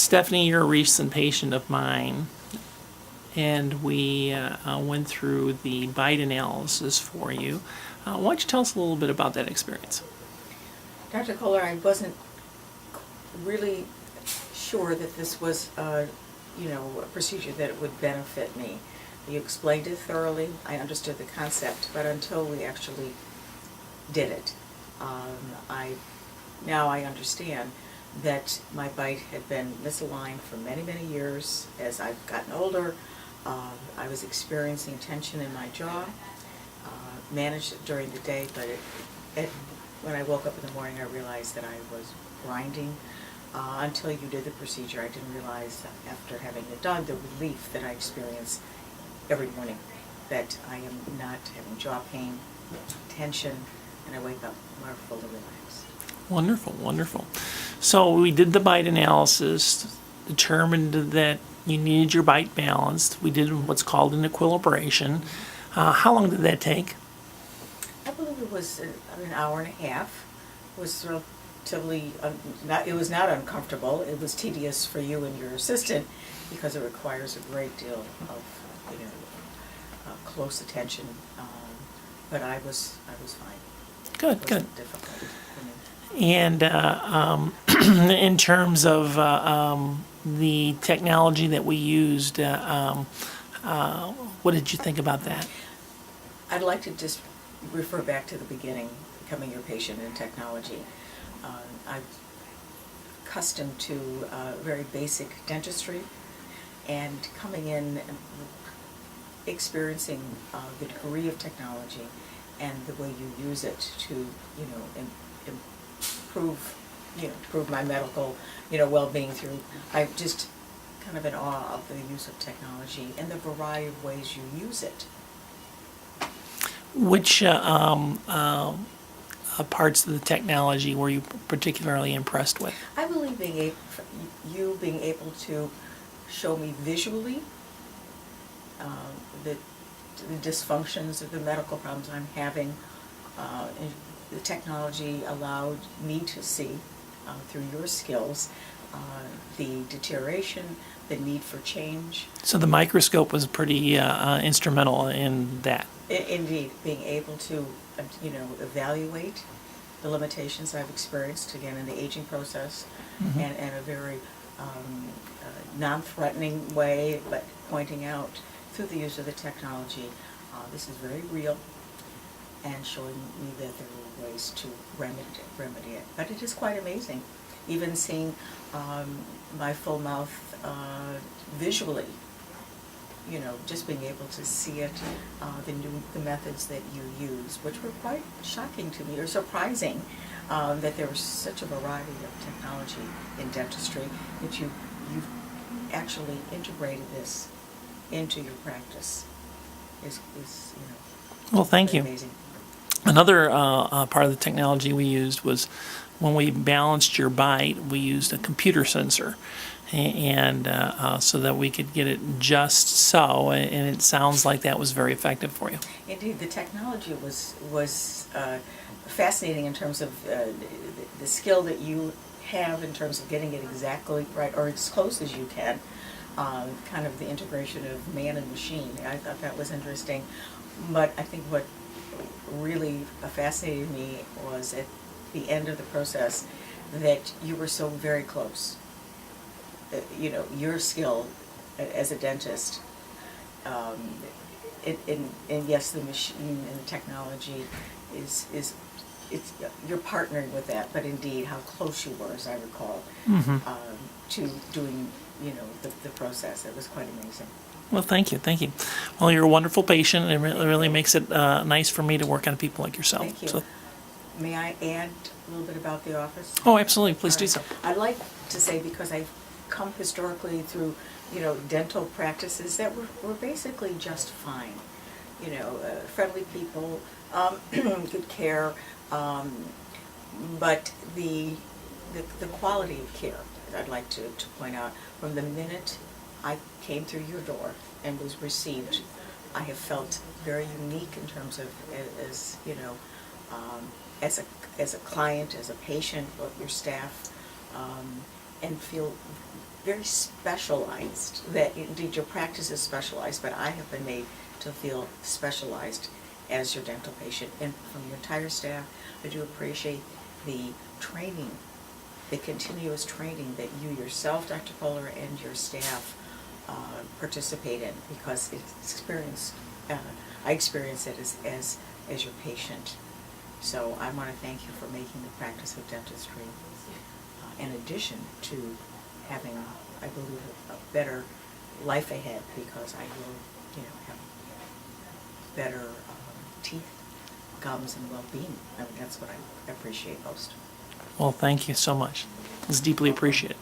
Stephanie, you're a recent patient of mine, and we went through the bite analysis for you. Why don't you tell us a little bit about that experience? Dr. Kohler, I wasn't really sure that this was a procedure that would benefit me. You explained it thoroughly. I understood the concept, but until we actually did it, now I understand that my bite had been misaligned for many, many years. As I've gotten older, I was experiencing tension in my jaw, managed it during the day, but when I woke up in the morning, I realized that I was grinding. Until you did the procedure, I didn't realize that after having it done, the relief that I experience every morning, that I am not having jaw pain, tension, and I wake up more fully relaxed. Wonderful, wonderful. So we did the bite analysis, determined that you needed your bite balanced. We did what's called an equilibration. How long did that take? I believe it was an hour and a half. It was relatively, it was not uncomfortable. It was tedious for you and your assistant because it requires a great deal of close attention. But I was fine. Good, It good. wasn't difficult for me. And in terms of the technology that we used, what did you think about that? I'd like to just refer back to the beginning, becoming your patient in technology. I'm accustomed to very basic dentistry, and coming in and experiencing the degree of technology and the way you use it to, improve my medical, well-being through. I'm just kind of in awe of the use of technology and the variety of ways you use it. Which parts of the technology were you particularly impressed with? I believe being able to show me visually the dysfunctions of the medical problems I'm having. And the technology allowed me to see through your skills the deterioration, the need for change. So the microscope was pretty instrumental in that. Indeed, being able to evaluate the limitations I've experienced, again, in the aging process, Mm-hmm. and a very non-threatening way, but pointing out through the use of the technology, this is very real, and showing me that there are ways to remedy it. But it is quite amazing, even seeing my full mouth visually. Just being able to see it, the methods that you use, which were quite shocking to me, or surprising, that there was such a variety of technology in dentistry, that you've actually integrated this into your practice. Is Well, thank you. amazing. Another part of the technology we used was when we balanced your bite, we used a computer sensor, and so that we could get it just so, and it sounds like that was very effective for you. Indeed, the technology was fascinating in terms of the skill that you have in terms of getting it exactly right, or as close as you can. Kind of the integration of man and machine. I thought that was interesting. But I think what really fascinated me was at the end of the process that you were so very close. Your skill as a dentist, and yes, the machine and the technology is you're partnering with that, but indeed how close you were, as I recall, to doing the process. It was quite amazing. Well, thank you, thank you. Well, you're a wonderful patient, and it really makes it nice for me to work on people like yourself. Thank you. So, May I add a little bit about the office? oh, absolutely, please do so. I'd like to say, because I've come historically through, dental practices that were basically just fine. Friendly people, good care, but the quality of care, I'd like to point out, from the minute I came through your door and was received, I have felt very unique in terms of, as a client, as a patient, your staff, and feel very specialized, that indeed your practice is specialized, but I have been made to feel specialized as your dental patient. And from your entire staff, I do appreciate the training, the continuous training that you yourself, Dr. Kohler, and your staff participate in, because I experience it as your patient. So I want to thank you for making the practice of dentistry, in addition to having, I believe, a better life ahead, because I will, have better teeth, gums, and well-being. I mean, that's what I appreciate most. Well, thank you so much. It's deeply appreciated.